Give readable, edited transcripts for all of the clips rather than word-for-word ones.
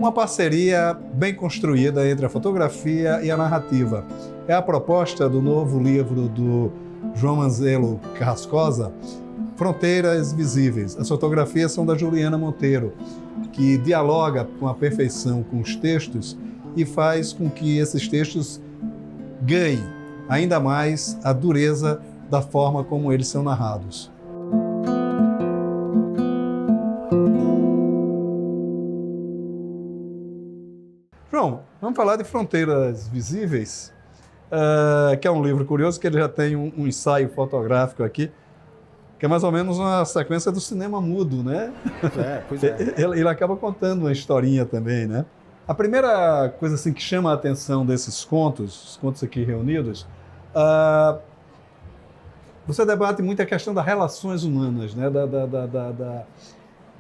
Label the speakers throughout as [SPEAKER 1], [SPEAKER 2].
[SPEAKER 1] uma parceria bem construída entre a fotografia e a narrativa. É a proposta do novo livro do João Manzelo Carrascosa, Fronteiras Visíveis. As fotografias são da Juliana Monteiro, que dialoga com a perfeição com os textos e faz com que esses textos ganhem ainda mais a dureza da forma como eles são narrados. João, vamos falar de Fronteiras Visíveis, que é um livro curioso, que ele já tem um ensaio fotográfico aqui, que é mais ou menos uma sequência do cinema mudo, né?
[SPEAKER 2] Pois é.
[SPEAKER 1] Ele acaba contando uma historinha também, né? A primeira coisa assim, que chama a atenção desses contos, os contos aqui reunidos, você debate muito a questão das relações humanas, né?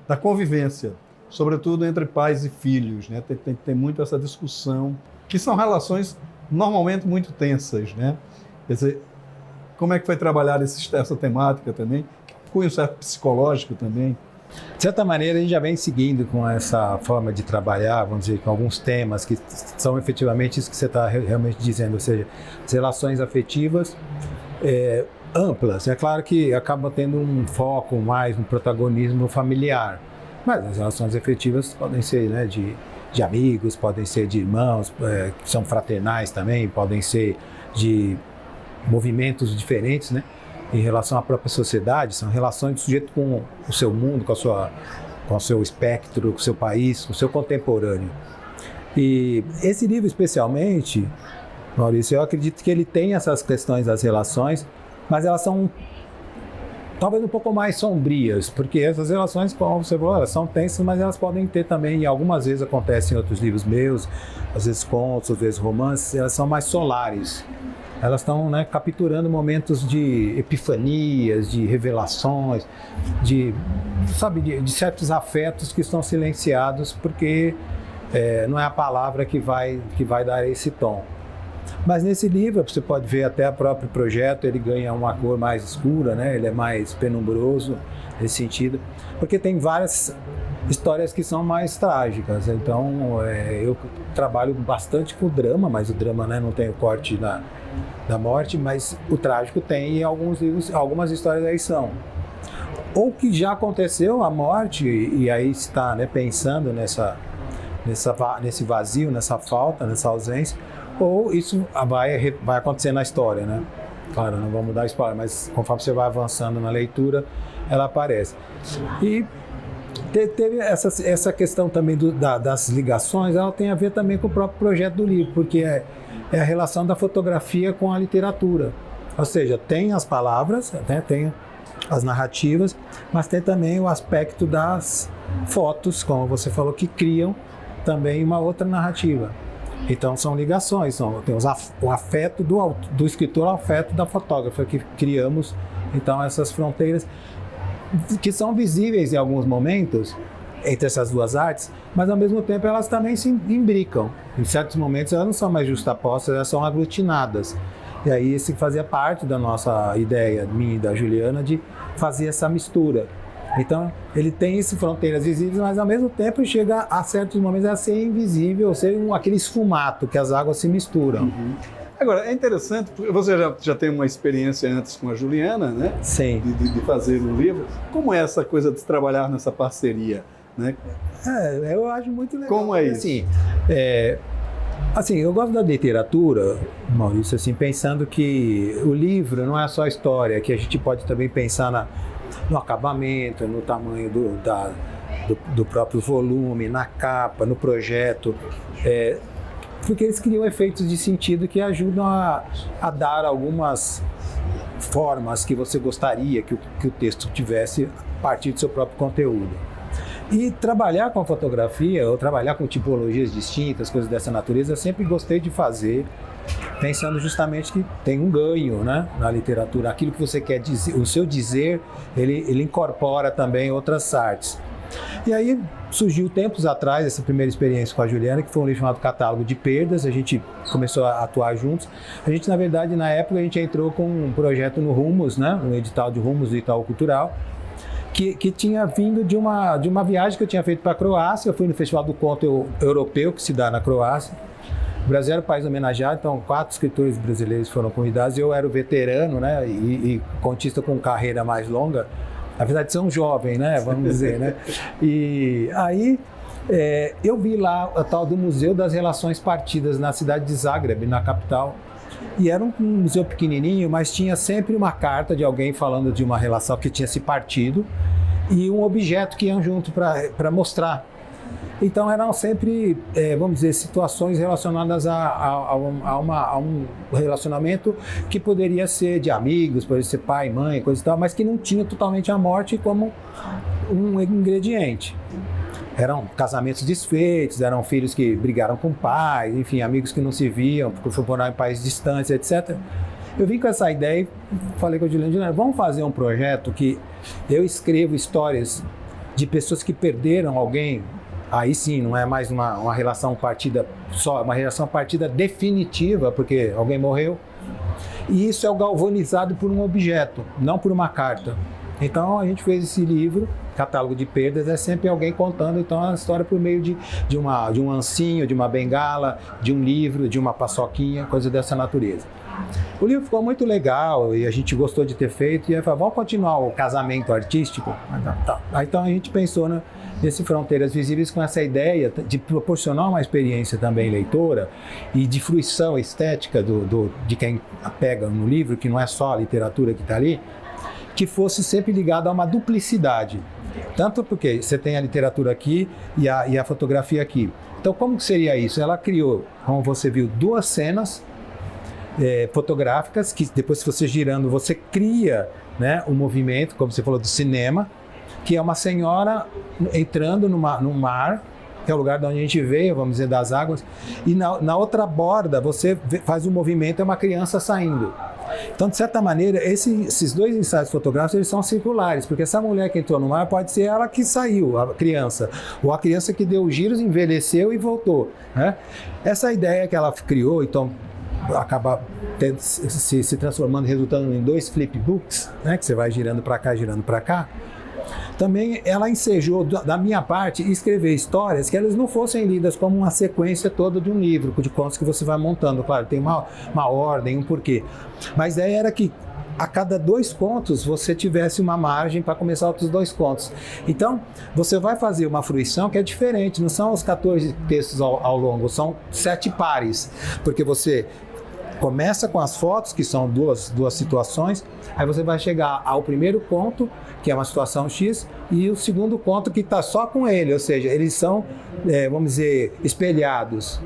[SPEAKER 1] Da convivência, sobretudo entre pais e filhos, né? Tem muito essa discussão, que são relações normalmente muito tensas, né? Quer dizer, como é que foi trabalhar essa temática também? Com um certo psicológico também?
[SPEAKER 2] De certa maneira, a gente já vem seguindo com essa forma de trabalhar, vamos dizer, com alguns temas que são efetivamente isso que você está realmente dizendo, ou seja, as relações afetivas amplas. É claro que acaba tendo um foco mais no protagonismo familiar, mas as relações afetivas podem ser, né, de amigos, podem ser de irmãos, que são fraternais também, podem ser de movimentos diferentes, né, em relação à própria sociedade, são relações do sujeito com o seu mundo, com o seu espectro, com o seu país, com o seu contemporâneo. E esse livro especialmente, Maurício, eu acredito que ele tem essas questões das relações, mas elas são talvez um pouco mais sombrias, porque essas relações, como você falou, elas são tensas, mas elas podem ter também, e algumas vezes acontecem em outros livros meus, às vezes contos, às vezes romances, elas são mais solares. Elas estão, né, capturando momentos de epifanias, de revelações, de certos afetos que estão silenciados, porque não é a palavra que vai dar esse tom. Mas nesse livro, você pode ver até o próprio projeto, ele ganha uma cor mais escura, né? Ele é mais penumbroso nesse sentido, porque tem várias histórias que são mais trágicas. Então, eu trabalho bastante com o drama, mas o drama, né, não tem o corte da morte, mas o trágico tem, e alguns livros, algumas histórias aí são. Ou que já aconteceu a morte, e aí está, né, pensando nesse vazio, nessa falta, nessa ausência, ou isso vai acontecer na história, né? Claro, não vamos dar spoiler, mas conforme você vai avançando na leitura, ela aparece. E teve essa questão também das ligações, ela tem a ver também com o próprio projeto do livro, porque é a relação da fotografia com a literatura. Ou seja, tem as palavras, né, tem as narrativas, mas tem também o aspecto das fotos, como você falou, que criam também uma outra narrativa. Então são ligações, tem o afeto do escritor ao afeto da fotógrafa, que criamos então essas fronteiras que são visíveis em alguns momentos entre essas duas artes, mas ao mesmo tempo elas também se imbricam. Em certos momentos elas não são mais justapostas, elas são aglutinadas. E aí esse fazia parte da nossa ideia, minha e da Juliana, de fazer essa mistura. Então, ele tem essas fronteiras visíveis, mas ao mesmo tempo chega a certos momentos a ser invisível, ou ser aquele esfumato que as águas se misturam.
[SPEAKER 1] Uhum. Agora, é interessante, porque você já tem uma experiência antes com a Juliana, né?
[SPEAKER 2] Sim.
[SPEAKER 1] De fazer o livro. Como é essa coisa de trabalhar nessa parceria, né?
[SPEAKER 2] Eu acho muito legal.
[SPEAKER 1] Como é isso?
[SPEAKER 2] Assim, eu gosto da literatura, Maurício, assim, pensando que o livro não é só a história, que a gente pode também pensar no acabamento, no tamanho do próprio volume, na capa, no projeto, porque eles criam efeitos de sentido que ajudam a dar algumas formas que você gostaria que o texto tivesse a partir do seu próprio conteúdo. E trabalhar com a fotografia, ou trabalhar com tipologias distintas, coisas dessa natureza, eu sempre gostei de fazer, pensando justamente que tem um ganho, né, na literatura. Aquilo que você quer dizer, o seu dizer, ele incorpora também outras artes. E aí surgiu tempos atrás essa primeira experiência com a Juliana, que foi um livro chamado Catálogo de Perdas. A gente começou a atuar juntos. A gente, na verdade, na época, a gente entrou com um projeto no Rumos, né, um edital de Rumos do Itaú Cultural, que tinha vindo de uma viagem que eu tinha feito para a Croácia. Eu fui no Festival do Conto Europeu, que se dá na Croácia. O Brasil era o país homenageado, então 4 escritores brasileiros foram convidados. Eu era o veterano, né, e contista com carreira mais longa. Na verdade, são jovem, né, vamos dizer, né. E aí eu vi lá a tal do Museu das Relações Partidas na cidade de Zagreb, na capital. E era um museu pequenininho, mas tinha sempre uma carta de alguém falando de uma relação que tinha se partido e um objeto que iam junto para mostrar. Então eram sempre, vamos dizer, situações relacionadas a um relacionamento que poderia ser de amigos, poderia ser pai, mãe, coisa e tal, mas que não tinha totalmente a morte como um ingrediente. Eram casamentos desfeitos, eram filhos que brigaram com pais, enfim, amigos que não se viam, porque foram morar em países distantes, etc. Eu vim com essa ideia e falei com a Juliana, vamos fazer um projeto que eu escrevo histórias de pessoas que perderam alguém. Aí sim, não é mais uma relação partida só, é uma relação partida definitiva, porque alguém morreu. E isso é galvanizado por um objeto, não por uma carta. Então a gente fez esse livro, Catálogo de Perdas, é sempre alguém contando então a história por meio de um ancinho, de uma bengala, de um livro, de uma paçoquinha, coisa dessa natureza. O livro ficou muito legal e a gente gostou de ter feito, e aí falou, vamos continuar o casamento artístico? Então a gente pensou nesse Fronteiras Visíveis com essa ideia de proporcionar uma experiência também leitora e de fruição estética de quem pega no livro, que não é só a literatura que está ali, que fosse sempre ligado a uma duplicidade. Tanto porque você tem a literatura aqui e a fotografia aqui. Então como que seria isso? Ela criou, como você viu, 2 cenas fotográficas, que depois, se você girando, você cria, né, um movimento, como você falou, do cinema, que é uma senhora entrando num mar, que é o lugar de onde a gente veio, vamos dizer, das águas, e na outra borda você faz um movimento, é uma criança saindo. Então, de certa maneira, esses 2 ensaios fotográficos, eles são circulares, porque essa mulher que entrou no mar pode ser ela que saiu, a criança, ou a criança que deu giros, envelheceu e voltou, né? Essa ideia que ela criou, então, acaba se transformando, resultando em 2 flipbooks, né, que você vai girando para cá, girando para cá. Também ela ensejou, da minha parte, escrever histórias que elas não fossem lidas como uma sequência toda de um livro, de contos que você vai montando. Claro, tem uma ordem, um porquê. Mas a ideia era que a cada 2 contos você tivesse uma margem para começar outros 2 contos. Então, você vai fazer uma fruição que é diferente, não são os 14 textos ao longo, são 7 pares, porque você começa com as fotos, que são duas situações, aí você vai chegar ao primeiro conto, que é uma situação X, e o segundo conto que está só com ele, ou seja, eles são, vamos dizer, espelhados.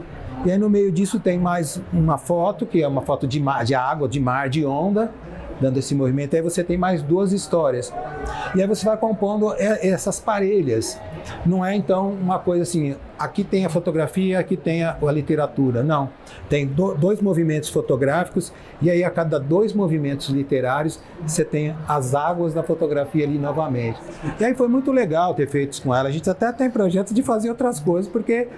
[SPEAKER 2] E aí no meio disso tem mais uma foto, que é uma foto de água, de mar, de onda, dando esse movimento, aí você tem mais 2 histórias. E aí você vai compondo essas parelhas. Não é então uma coisa assim, aqui tem a fotografia, aqui tem a literatura. Não, tem 2 movimentos fotográficos e aí a cada 2 movimentos literários você tem as águas da fotografia ali novamente. E aí foi muito legal ter feito isso com ela. A gente até tem projetos de fazer outras coisas, porque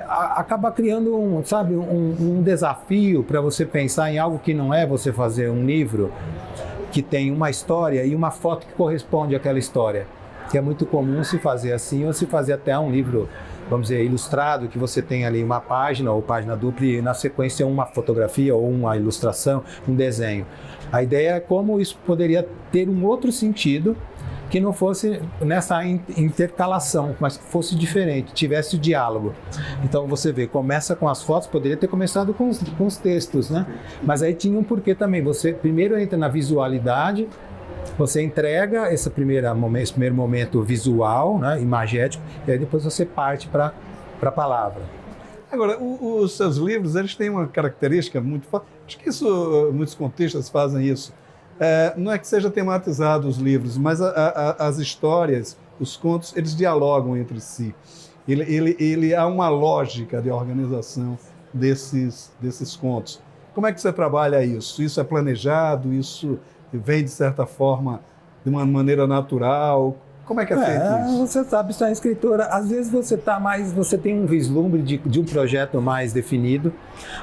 [SPEAKER 2] acaba criando um desafio para você pensar em algo que não é você fazer um livro que tem uma história e uma foto que corresponde àquela história. Que é muito comum se fazer assim, ou se fazer até um livro, vamos dizer, ilustrado, que você tem ali uma página ou página dupla e na sequência uma fotografia ou uma ilustração, um desenho. A ideia é como isso poderia ter um outro sentido, que não fosse nessa intercalação, mas que fosse diferente, tivesse o diálogo. Então você vê, começa com as fotos, poderia ter começado com os textos, né? Mas aí tinha um porquê também, você primeiro entra na visualidade, você entrega esse primeiro momento visual, né, imagético, e aí depois você parte para a palavra.
[SPEAKER 1] Agora, os seus livros, eles têm uma característica muito forte. Acho que isso, muitos contistas fazem isso. Não é que seja tematizado os livros, mas as histórias, os contos, eles dialogam entre si. Ele há uma lógica de organização desses contos. Como é que você trabalha isso? Isso é planejado? Isso vem, de certa forma, de uma maneira natural? Como é que é feito isso?
[SPEAKER 2] Você sabe, você é escritora, às vezes você tem um vislumbre de um projeto mais definido,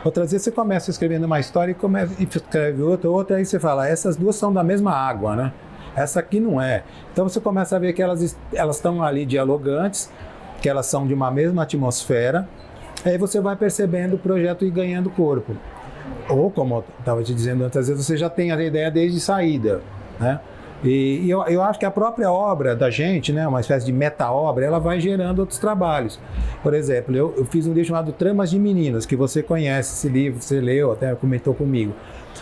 [SPEAKER 2] outras vezes você começa escrevendo uma história e escreve outra, aí você fala, essas 2 são da mesma água, né? essa aqui não é. Então você começa a ver que elas estão ali dialogantes, que elas são de uma mesma atmosfera, aí você vai percebendo o projeto ir ganhando corpo. Ou, como eu estava te dizendo antes, às vezes você já tem a ideia desde saída, né? E eu acho que a própria obra da gente, né, uma espécie de meta-obra, ela vai gerando outros trabalhos. Por exemplo, eu fiz um livro chamado Tramas de Meninas, que você conhece esse livro, você leu, até comentou comigo.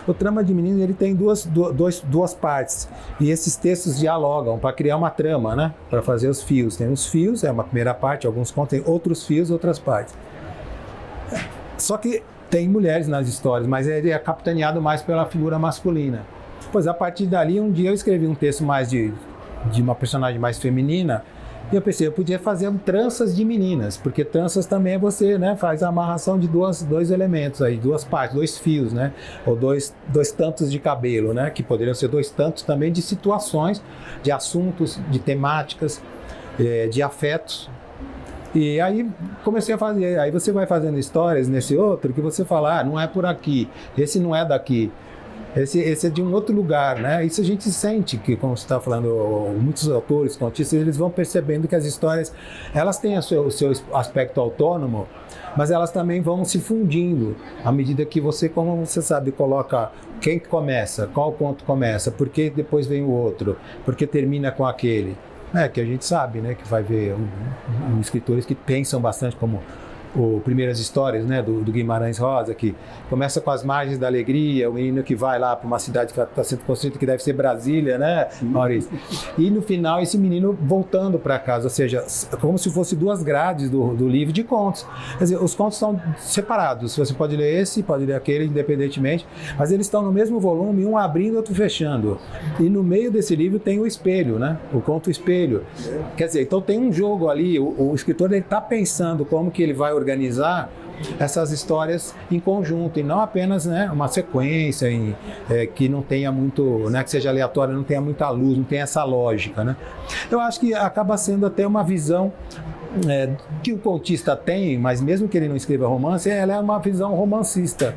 [SPEAKER 2] O Trama de Meninas, ele tem duas partes, e esses textos dialogam para criar uma trama, né, para fazer os fios. Tem os fios, é uma primeira parte, alguns contos, tem outros fios, outras partes. Só que tem mulheres nas histórias, mas ele é capitaneado mais pela figura masculina. Pois a partir dali, um dia eu escrevi um texto mais de uma personagem mais feminina, e eu pensei, eu podia fazer tranças de meninas, porque tranças também é você, né, faz a amarração de dois elementos aí, duas partes, dois fios, né, ou dois tantos de cabelo, né, que poderiam ser dois tantos também de situações, de assuntos, de temáticas, de afetos. E aí comecei a fazer, aí você vai fazendo histórias nesse outro, que você fala, não é por aqui, esse não é daqui. Esse é de um outro lugar, né? Isso a gente sente que, como você está falando, muitos autores, contistas, eles vão percebendo que as histórias, elas têm o seu aspecto autônomo, mas elas também vão se fundindo à medida que você, como você sabe, coloca quem começa, qual conto começa, por que depois vem o outro, por que termina com aquele. Que a gente sabe, né? Que vai ver escritores que pensam bastante, como Primeiras Histórias, né, do Guimarães Rosa, que começa com As Margens da Alegria, o menino que vai lá para uma cidade que está sendo construída, que deve ser Brasília, né, Maurício? E no final, esse menino voltando para casa, ou seja, como se fosse duas grades do livro de contos. Quer dizer, os contos são separados, você pode ler esse, pode ler aquele, independentemente, mas eles estão no mesmo volume, um abrindo e outro fechando. E no meio desse livro tem o espelho, né, o conto espelho. Quer dizer, então tem um jogo ali, o escritor está pensando como que ele vai organizar essas histórias em conjunto, e não apenas, né, uma sequência que não tenha muito, né, que seja aleatória, não tenha muita luz, não tenha essa lógica, né? Eu acho que acaba sendo até uma visão que o contista tem, mas mesmo que ele não escreva romance, ela é uma visão romancista,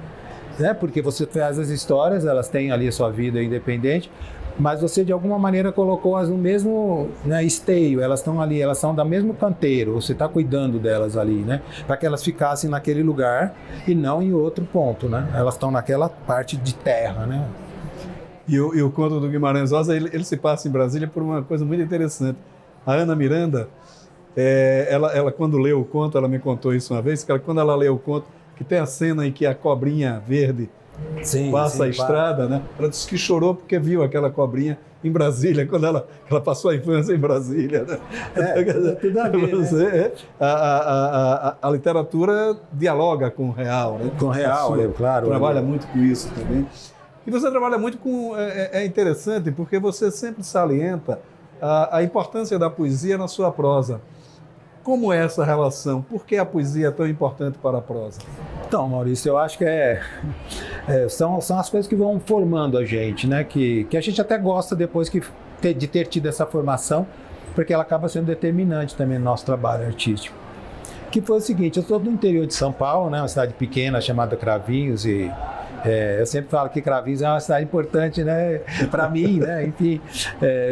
[SPEAKER 2] né? Porque você faz as histórias, elas têm ali a sua vida independente, mas você de alguma maneira colocou-as no mesmo, né, esteio, elas estão ali, elas são do mesmo canteiro, você está cuidando delas ali, né, para que elas ficassem naquele lugar e não em outro ponto, né, elas estão naquela parte de terra, né.
[SPEAKER 1] E o conto do Guimarães Rosa, ele se passa em Brasília por uma coisa muito interessante. A Ana Miranda, ela quando leu o conto, ela me contou isso uma vez, que quando ela leu o conto, que tem a cena em que a cobrinha verde passa a estrada, né? Ela disse que chorou porque viu aquela cobrinha em Brasília, quando ela passou a infância em Brasília, né?
[SPEAKER 2] Tudo a ver, né?
[SPEAKER 1] A literatura dialoga com o real, né?
[SPEAKER 2] Com o real, claro.
[SPEAKER 1] Trabalha muito com isso também. E você trabalha muito com... É interessante porque você sempre salienta a importância da poesia na sua prosa. Como é essa relação? Por que a poesia é tão importante para a prosa?
[SPEAKER 2] Então, Maurício, eu acho que são as coisas que vão formando a gente, né? Que a gente até gosta depois de ter tido essa formação, porque ela acaba sendo determinante também no nosso trabalho artístico. Que foi o seguinte, eu sou do interior de São Paulo, né? Uma cidade pequena chamada Cravinhos, e eu sempre falo que Cravinhos é uma cidade importante, né, para mim, né, enfim.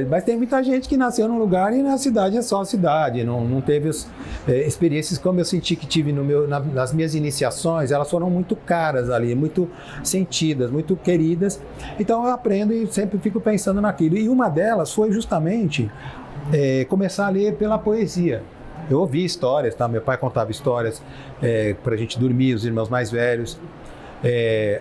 [SPEAKER 2] Mas tem muita gente que nasceu num lugar e na cidade é só a cidade, não teve experiências como eu senti que tive nas minhas iniciações, elas foram muito caras ali, muito sentidas, muito queridas. Então eu aprendo e sempre fico pensando naquilo. E uma delas foi justamente começar a ler pela poesia. Eu ouvi histórias, tá? Meu pai contava histórias para a gente dormir, os irmãos mais velhos.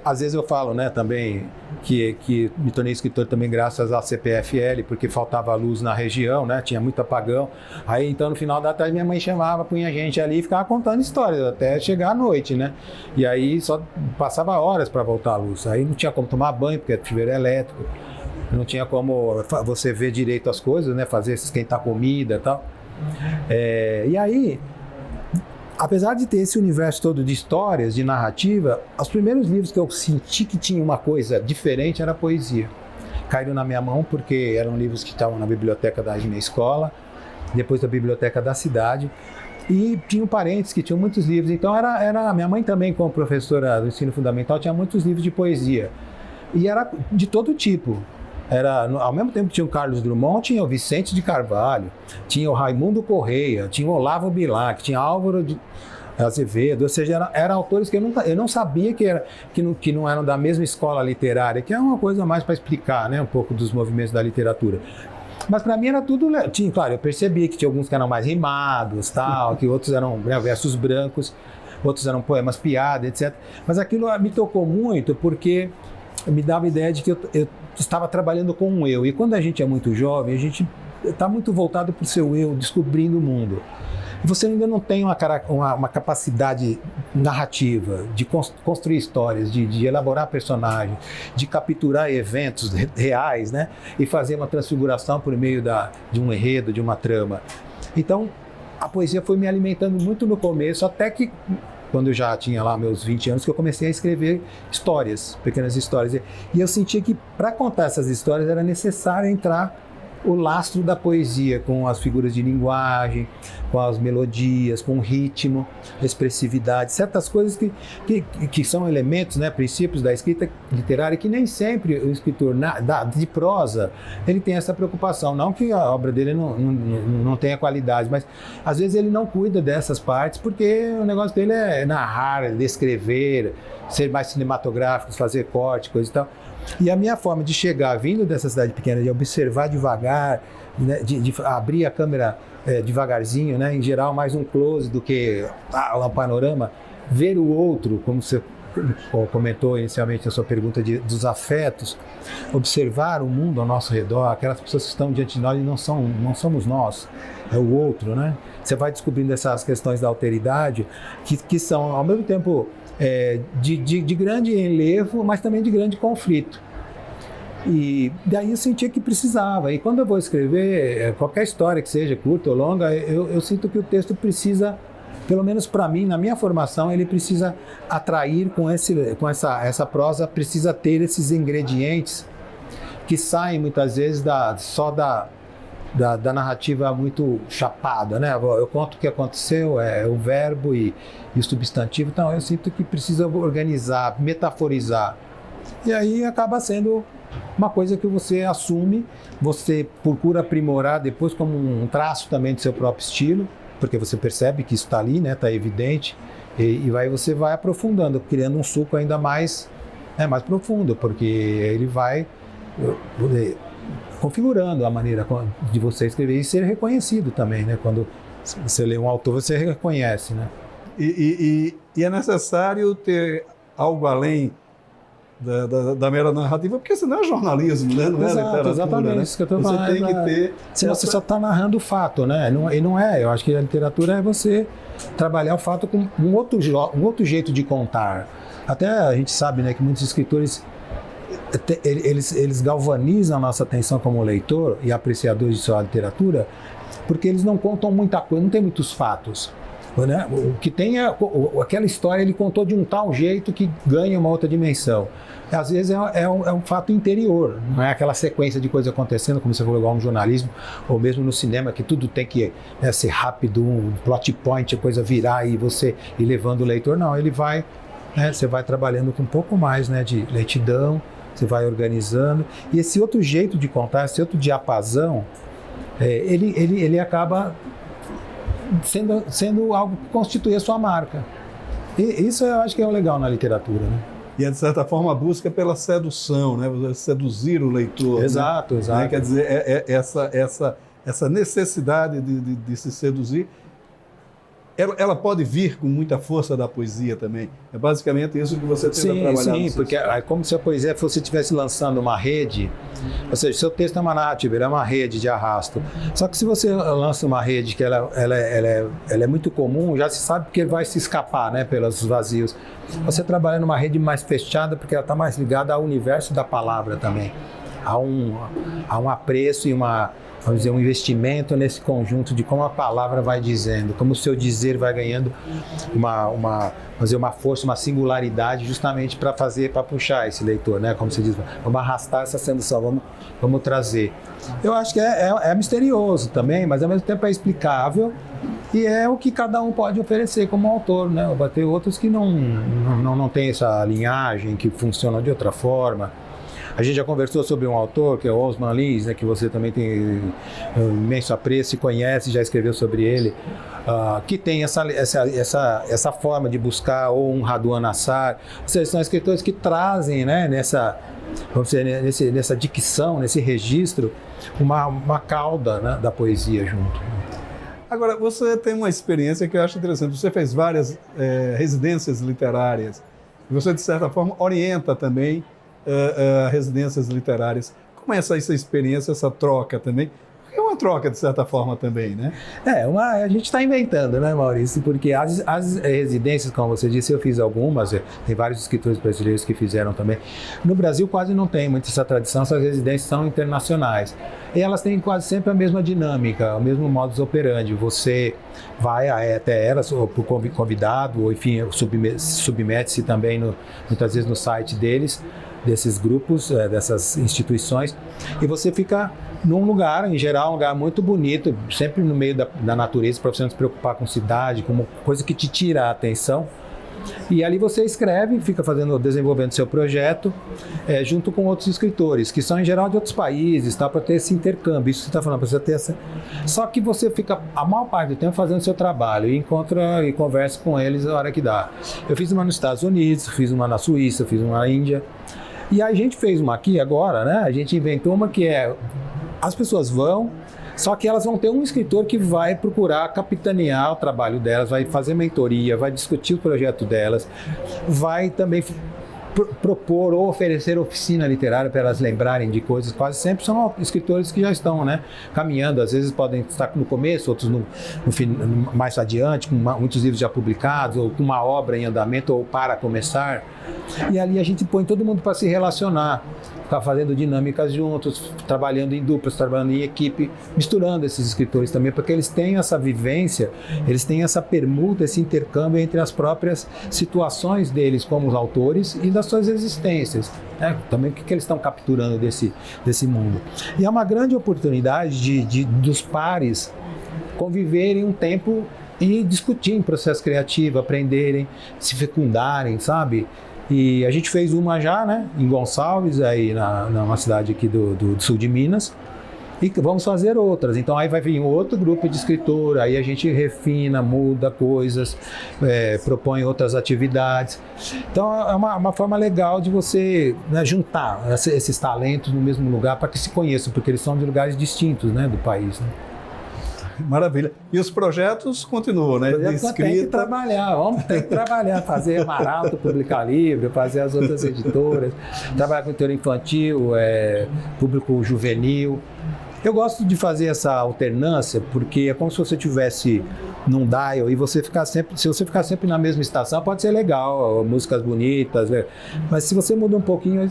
[SPEAKER 2] Às vezes eu falo, né, também que me tornei escritor também graças à CPFL, porque faltava luz na região, né, tinha muito apagão. Aí então no final da tarde minha mãe chamava, punha a gente ali e ficava contando histórias até chegar à noite, né. E aí só passava horas para voltar a luz. Aí não tinha como tomar banho porque era chuveiro elétrico, não tinha como você ver direito as coisas, né, fazer esquentar comida e tal. E aí, apesar de ter esse universo todo de histórias, de narrativa, os primeiros livros que eu senti que tinha uma coisa diferente era a poesia. Caíram na minha mão porque eram livros que estavam na biblioteca da minha escola, depois da biblioteca da cidade, e tinham parentes que tinham muitos livros. Então minha mãe também, como professora do ensino fundamental, tinha muitos livros de poesia. E era de todo tipo. Ao mesmo tempo que tinha o Carlos Drummond, tinha o Vicente de Carvalho, tinha o Raimundo Correia, tinha o Olavo Bilac, tinha Álvaro de Azevedo, ou seja, eram autores que eu não sabia que não eram da mesma escola literária, que é uma coisa mais para explicar, né, um pouco dos movimentos da literatura. Mas para mim era tudo... Claro, eu percebi que tinha alguns que eram mais rimados, tal, que outros eram, né, versos brancos, outros eram poemas piada, etc. Mas aquilo me tocou muito porque me dava a ideia de que eu estava trabalhando com um eu. E quando a gente é muito jovem, a gente está muito voltado para o seu eu, descobrindo o mundo. E você ainda não tem uma capacidade narrativa de construir histórias, de elaborar personagens, de capturar eventos reais, né? E fazer uma transfiguração por meio de um enredo, de uma trama. Então, a poesia foi me alimentando muito no começo, até que, quando eu já tinha lá meus 20 anos, que eu comecei a escrever histórias, pequenas histórias. E eu sentia que, para contar essas histórias, era necessário entrar o lastro da poesia, com as figuras de linguagem, com as melodias, com o ritmo, a expressividade, certas coisas que são elementos, né, princípios da escrita literária, que nem sempre o escritor de prosa ele tem essa preocupação. Não que a obra dele não tenha qualidade, mas às vezes ele não cuida dessas partes, porque o negócio dele é narrar, descrever, ser mais cinematográfico, fazer corte, coisa e tal. E a minha forma de chegar, vindo dessa cidade pequena, de observar devagar, né, de abrir a câmera devagarzinho, né, em geral mais um close do que um panorama, ver o outro, como você comentou inicialmente na sua pergunta dos afetos, observar o mundo ao nosso redor, aquelas pessoas que estão diante de nós e não somos nós, é o outro, né? Você vai descobrindo essas questões da alteridade que são, ao mesmo tempo, de grande enlevo, mas também de grande conflito. E daí eu sentia que precisava. E quando eu vou escrever qualquer história que seja curta ou longa, eu sinto que o texto precisa, pelo menos para mim, na minha formação, ele precisa atrair com essa prosa, precisa ter esses ingredientes que saem muitas vezes só da narrativa muito chapada, né? Eu conto o que aconteceu, o verbo e o substantivo, então eu sinto que precisa organizar, metaforizar. E aí acaba sendo uma coisa que você assume, você procura aprimorar depois como um traço também do seu próprio estilo, porque você percebe que isso está ali, né? Está evidente, e você vai aprofundando, criando um suco ainda mais profundo, porque ele vai configurando a maneira de você escrever e ser reconhecido também, né? Quando você lê um autor, você reconhece, né?
[SPEAKER 1] E é necessário ter algo além da mera narrativa, porque senão é jornalismo, né? Não é literatura,
[SPEAKER 2] exatamente,
[SPEAKER 1] né?
[SPEAKER 2] Isso que eu tô falando,
[SPEAKER 1] você tem que ter...
[SPEAKER 2] Senão você só está narrando o fato, né? E não é. Eu acho que a literatura é você trabalhar o fato com um outro jeito de contar. Até a gente sabe, né, que muitos escritores eles galvanizam a nossa atenção como leitor e apreciador de sua literatura, porque eles não contam muita coisa, não tem muitos fatos. Né? O que tem aquela história ele contou de um tal jeito que ganha uma outra dimensão. Às vezes é um fato interior, não é aquela sequência de coisas acontecendo, como você falou, igual no jornalismo, ou mesmo no cinema, que tudo tem que ser rápido, um plot point, a coisa virar e você ir levando o leitor. Não, ele vai, né, você vai trabalhando com um pouco mais, né, de lentidão, você vai organizando. E esse outro jeito de contar, esse outro diapasão, ele acaba sendo algo que constitui a sua marca. E isso eu acho que é o legal na literatura, né?
[SPEAKER 1] E é, de certa forma, a busca pela sedução, né? Seduzir o leitor.
[SPEAKER 2] Exato,
[SPEAKER 1] né?
[SPEAKER 2] exato.
[SPEAKER 1] Quer dizer, essa necessidade de se seduzir, ela pode vir com muita força da poesia também. É basicamente isso que você tenta trabalhar.
[SPEAKER 2] Sim, porque é como se a poesia você estivesse lançando uma rede, ou seja, seu texto é uma narrativa, ele é uma rede de arrasto. Só que se você lança uma rede que ela é muito comum, já se sabe que vai se escapar, né, pelos vazios. Você trabalha numa rede mais fechada porque ela está mais ligada ao universo da palavra também. Há um apreço e vamos dizer, um investimento nesse conjunto de como a palavra vai dizendo, como o seu dizer vai ganhando uma força, uma singularidade justamente para puxar esse leitor, né? Como você diz, vamos arrastar essa sedução, vamos trazer. Eu acho que é misterioso também, mas ao mesmo tempo é explicável e é o que cada um pode oferecer como autor, né? Vai ter outros que não tem essa linhagem, que funcionam de outra forma. A gente já conversou sobre um autor, que é o Osman Lins, né, que você também tem um imenso apreço e conhece, já escreveu sobre ele, que tem essa forma de buscar, ou um Raduan Nassar. Ou seja, são escritores que trazem, né, vamos dizer, nessa dicção, nesse registro, uma cauda, né, da poesia junto.
[SPEAKER 1] Agora, você tem uma experiência que eu acho interessante. Você fez várias residências literárias. Você, de certa forma, orienta também residências literárias. Como é essa experiência, essa troca também? É uma troca, de certa forma, também, né?
[SPEAKER 2] A gente está inventando, né, Maurício? Porque as residências, como você disse, eu fiz algumas, tem vários escritores brasileiros que fizeram também. No Brasil quase não tem muito essa tradição, essas residências são internacionais. E elas têm quase sempre a mesma dinâmica, o mesmo modus operandi. Você vai até elas, ou por convidado, ou enfim, submete-se também, muitas vezes, no site deles, desses grupos, dessas instituições, e você fica num lugar, em geral, um lugar muito bonito, sempre no meio da natureza, para você não se preocupar com cidade, com uma coisa que te tira a atenção. E ali você escreve, fica desenvolvendo seu projeto, junto com outros escritores, que são em geral de outros países, tá, para ter esse intercâmbio. Isso que você está falando, para você ter essa... Só que você fica a maior parte do tempo fazendo seu trabalho e encontra e conversa com eles a hora que dá. Eu fiz uma nos Estados Unidos, fiz uma na Suíça, fiz uma na Índia. E a gente fez uma aqui agora, né? A gente inventou uma que as pessoas vão, só que elas vão ter um escritor que vai procurar capitanear o trabalho delas, vai fazer mentoria, vai discutir o projeto delas, vai também propor ou oferecer oficina literária para elas lembrarem de coisas. Quase sempre são escritores que já estão, né, caminhando, às vezes podem estar no começo, outros no mais adiante, com muitos livros já publicados, ou com uma obra em andamento, ou para começar. E ali a gente põe todo mundo para se relacionar, ficar fazendo dinâmicas juntos, trabalhando em duplas, trabalhando em equipe, misturando esses escritores também, porque eles têm essa vivência, eles têm essa permuta, esse intercâmbio entre as próprias situações deles como autores e das suas existências, né? Também o que eles estão capturando desse mundo. E é uma grande oportunidade dos pares conviverem um tempo e discutirem processo criativo, aprenderem, se fecundarem, sabe? E a gente fez uma já, né, em Gonçalves, aí numa cidade aqui do sul de Minas, e vamos fazer outras. Então aí vai vir outro grupo de escritor, aí a gente refina, muda coisas, propõe outras atividades. Então é uma forma legal de você, né, juntar esses talentos no mesmo lugar para que se conheçam, porque eles são de lugares distintos, né, do país, né?
[SPEAKER 1] Maravilha. E os projetos continuam, né?
[SPEAKER 2] Tem que trabalhar, tem que trabalhar, fazer Amaralto, publicar livro, fazer as outras editoras, trabalhar com editora infantil, público juvenil. Eu gosto de fazer essa alternância, porque é como se você estivesse num dial e se você ficar sempre na mesma estação, pode ser legal, músicas bonitas, né? Mas se você muda um pouquinho...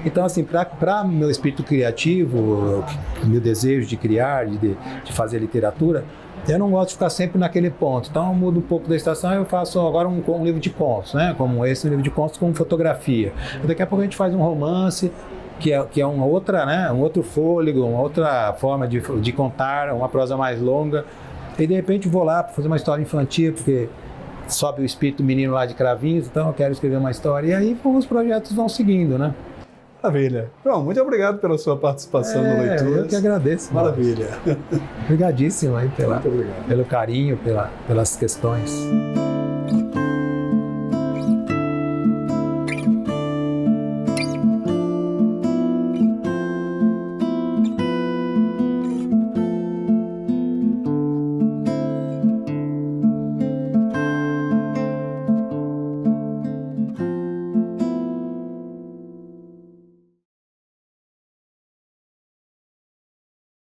[SPEAKER 2] Então, assim, para meu espírito criativo, meu desejo de criar, de fazer literatura, eu não gosto de ficar sempre naquele ponto. Então, eu mudo um pouco da estação e eu faço agora um livro de contos, né? Como esse, um livro de contos com fotografia. Daqui a pouco a gente faz um romance, que é uma outra, né? Um outro fôlego, uma outra forma de contar, uma prosa mais longa. E, de repente, vou lá para fazer uma história infantil, porque sobe o espírito do menino lá de Cravinhos, então eu quero escrever uma história. E aí, os projetos vão seguindo, né?
[SPEAKER 1] Maravilha. Bom, muito obrigado pela sua participação no Leituras.
[SPEAKER 2] Eu que agradeço.
[SPEAKER 1] Maravilha.
[SPEAKER 2] Obrigadíssimo aí pelo carinho, pelas questões.